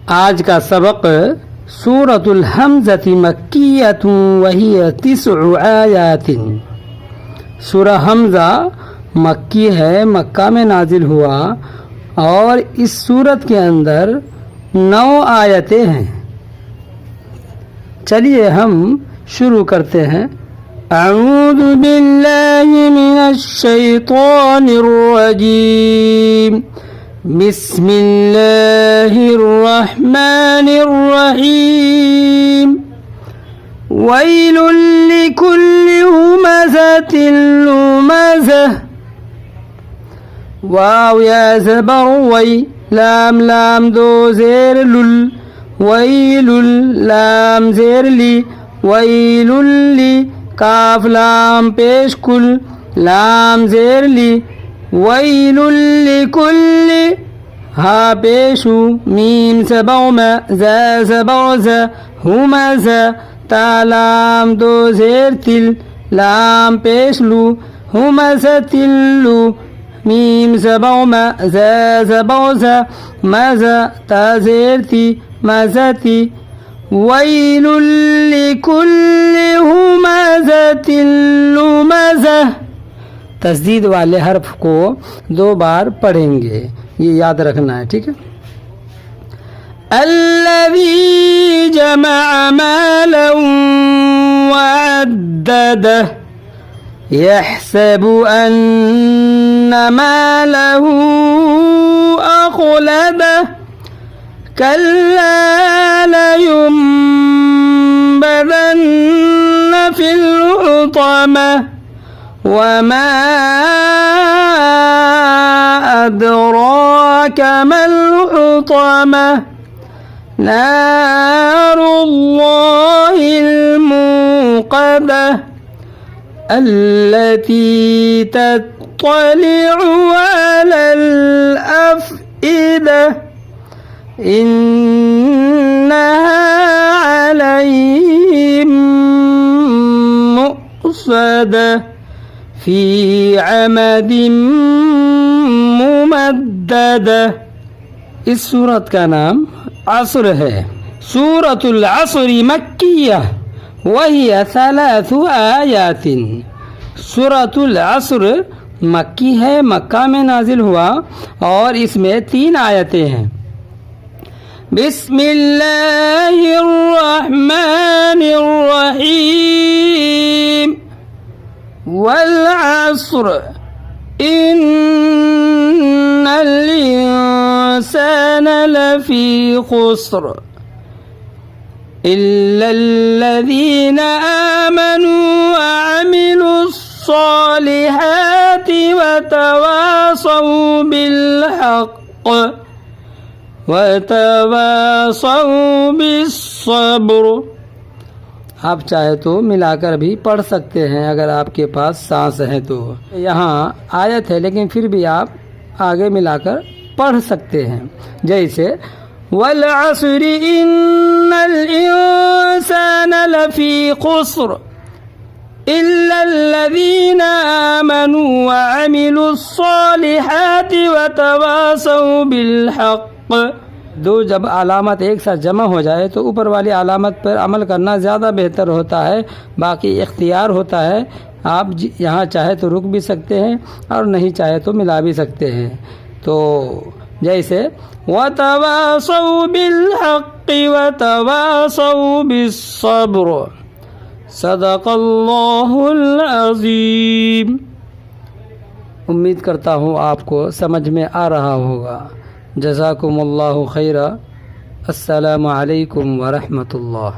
आज का सबक सूरतुल हमज़ती मक्किय्यतुन वहिय 9 आयातिन। सूरह हमज़ा मक्की है, मक्का में नाजिल हुआ और इस सूरत के अंदर 9 आयतें हैं। चलिए हम शुरू करते हैं। अऊज़ु बिल्लाहि मिनश शैतानिर रजीम। बिस्मिल्लाहिर रहमानिर रहीम। वैलुल लिकुल्लि हुमज़तिन लुमज़ह। वाव या ज़बर वै, लाम लाम दो ज़ेर लुल, वैलुल लाम ज़ेर ली, वैलुल ली, काफ लाम पेश कुल, लाम ज़ेर ली, वैलुल लिकुल्लि, हा पेशु, मीम सबौ में, ज़ा सबौ ज़ा, हुमज़ा, ता लाम दो ज़ेर तिल, लाम पेश लू, हुमज़तिल्लु, मीम सबौ में, ज़ा सबौ ज़ा, मज़ा, ता ज़ेर ती, मज़ती। वैलुल लिकुल्लि हुमज़तिन लुमज़ह। तस्दीद वाले हर्फ को 2 बार पढ़ेंगे, ये याद रखना है, ठीक है। अल्लज़ी जमअ मालन वअद्ददह। यहसबु अन्न मालहु अख़लदह। कल्ला लयुंबज़न्न फिल हुतमह। वमा अदराक मल हुतमह। नारुल्लाहिल मूक़दह। अल्लती तत्तलिउ अलल अफ़इदह। इन्नहा अलैहिम मुअ्सदह फ़ी अमदिन मुमद्ददह। इस सूरत का नाम असर है। सूरतुल असरी मक्किय्या वहिय 3 आयातिन। सूरतुल असर मक्की है, मक्का में नाजिल हुआ और इसमें 3 आयतें हैं। बिस्मिल्लाहिर रहमानिर रहीम। वल अस्र इन्नल इंसाना लफ़ी खुस्र इल्लल्लज़ीना आमनू वअमिलुस्सॉलिहाति वतवासौ बिल्हक़्क़ वतवासौ बिस्सब्र। आप चाहे तो मिलाकर भी पढ़ सकते हैं अगर आपके पास सांस है तो। यहाँ आयत है लेकिन फिर भी आप आगे मिलाकर पढ़ सकते हैं। जैसे वल अस्रि इन्नल इंसाना लफ़ी खुस्र इल्लल्लज़ीना आमनू वअमिलुस्सॉलिहाति वतवासौ बिल्हक़्क़। 2 जब अलामत एक साथ जमा हो जाए तो ऊपर वाली अलामत पर अमल करना ज़्यादा बेहतर होता है। बाकी इख्तियार होता है, आप यहाँ चाहे तो रुक भी सकते हैं और नहीं चाहे तो मिला भी सकते हैं। तो जैसे वतवासौ बिल्हक़्क़ि वतवासौ बिस्सब्र। सदक़ल्लाहुल अज़ीम। उम्मीद करता हूँ आपको समझ में आ रहा होगा। जज़ाकुमुल्लाहु खैरा। अस्सलामु अलैकुम व रहमतुल्लाह।